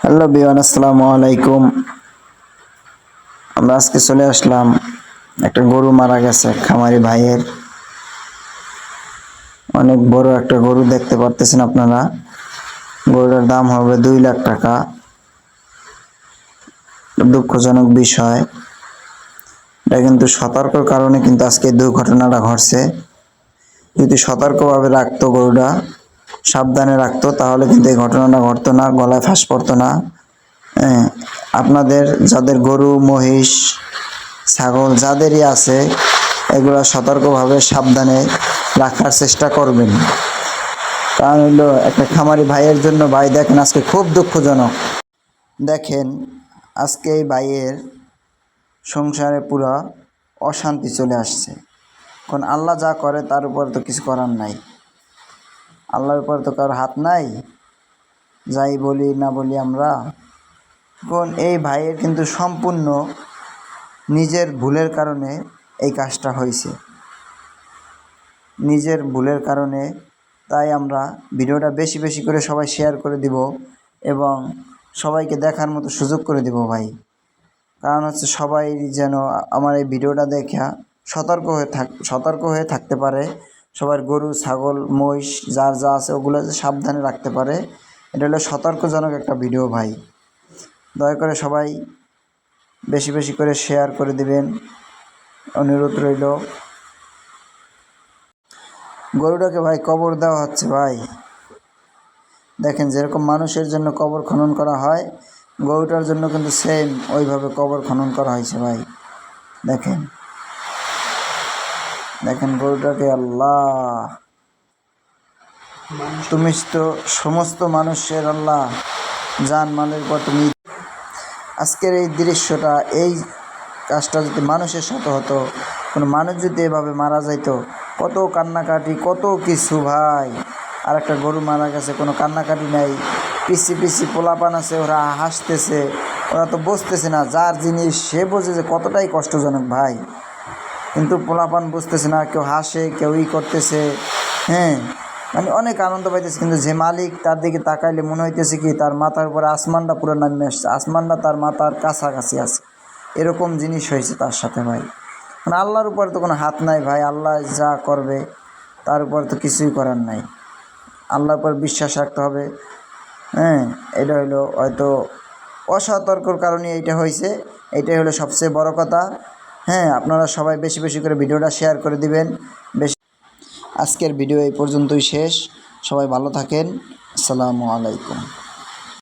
Hello বিয়ান, আসসালামু আলাইকুম। আমরা আজকে চলে আসলাম, একটা গরু মারা গেছে খামারি ভাইয়ের। অনেক বড় একটা গরু দেখতে পারতেছেন আপনারা। গরুটার দাম হবে 2 লাখ টাকা। দুঃখজনক বিষয়, এটা কিন্তু সতর্কর কারণে কিন্তু আজকে দুর্ঘটনাটা ঘটছে। যদি সতর্কভাবে রাখতো, গরুটা সাবধানে রাখতো, তাহলে কিন্তু এই ঘটনাটা ঘটতো না, গলায় ফাঁস পড়তো না। হ্যাঁ, আপনাদের যাদের গরু মহিষ ছাগল যাদেরই আছে, এগুলো সতর্কভাবে সাবধানে রাখার চেষ্টা করবেন। কারণ হলো একটা খামারি ভাইয়ের জন্য, ভাই দেখেন আজকে খুব দুঃখজনক। দেখেন আজকে এই ভাইয়ের সংসারে পুরো অশান্তি চলে আসছে। এখন আল্লাহ যা করে তার উপর তো কিছু করার নাই, আল্লাহর উপর তো কারোর হাত নাই। যাই বলি না বলি আমরা, এখন এই ভাইয়ের কিন্তু সম্পূর্ণ নিজের ভুলের কারণে এই কাজটা হয়েছে, নিজের ভুলের কারণে। তাই আমরা ভিডিওটা বেশি বেশি করে সবাই শেয়ার করে দিব এবং সবাইকে দেখার মতো সুযোগ করে দিব ভাই। কারণ হচ্ছে সবাই যেন আমার এই ভিডিওটা দেখা সতর্ক হয়ে থাকতে পারে। সবার গরু ছাগল মহিষ যার যা আছে ওগুলো সাবধানে রাখতে পারে। এটা হলো সতর্কজনক একটা ভিডিও ভাই। দয়া করে সবাই বেশি বেশি করে শেয়ার করে দিবেন, অনুরোধ রইল। গরুটাকে ভাই কবর দেওয়া হচ্ছে ভাই। দেখেন যেরকম মানুষের জন্য কবর খনন করা হয়, গরুটার জন্য কিন্তু সেম ওইভাবে কবর খনন করা হয়েছে ভাই। দেখেন দেখেন গরুটাকে। আল্লাহ, তুমি তো সমস্ত মানুষের আল্লাহ, জান মালের পর তুমি। আজকের এই দৃশ্যটা, এই কাজটা যদি মানুষের সাথে হতো, কোনো মানুষ যদি এভাবে মারা যাইতো, কত কান্নাকাটি কত কিছু ভাই। আর একটা গরু মারা গেছে, কোনো কান্নাকাটি নাই। পিসি পিসি পোলাপান আছে, ওরা হাসতেছে, ওরা তো বুঝতেছে না। যার জিনিস সে বোঝে যে কতটাই কষ্টজনক ভাই, কিন্তু পোলাপান বুঝতেছে না। কেউ হাসে, কেউ করতেছে, হ্যাঁ, মানে অনেক আনন্দ পাইতেছে। কিন্তু যে মালিক, তার দিকে তাকাইলে মনে হইতেছে কি তার মাথার উপরে আসমানটা পুরো নামে আসছে, আসমানটা তার মাথার কাছাকাছি আছে, এরকম জিনিস হয়েছে তার সাথে ভাই। মানে আল্লাহর উপরে তো কোনো হাত নাই ভাই, আল্লাহ যা করবে তার উপর তো কিছুই করার নাই। আল্লাহর উপর বিশ্বাস রাখতে হবে। হ্যাঁ, এটা হলো হয়তো অসতর্কর কারণে এইটা হয়েছে, এইটাই হলো সবচেয়ে বড় কথা। হ্যাঁ, আপনারা সবাই বেশি বেশি করে ভিডিওটা শেয়ার করে দিবেন। বেশি। আজকের ভিডিও এই পর্যন্তই শেষ। সবাই ভালো থাকেন। আসসালামু আলাইকুম।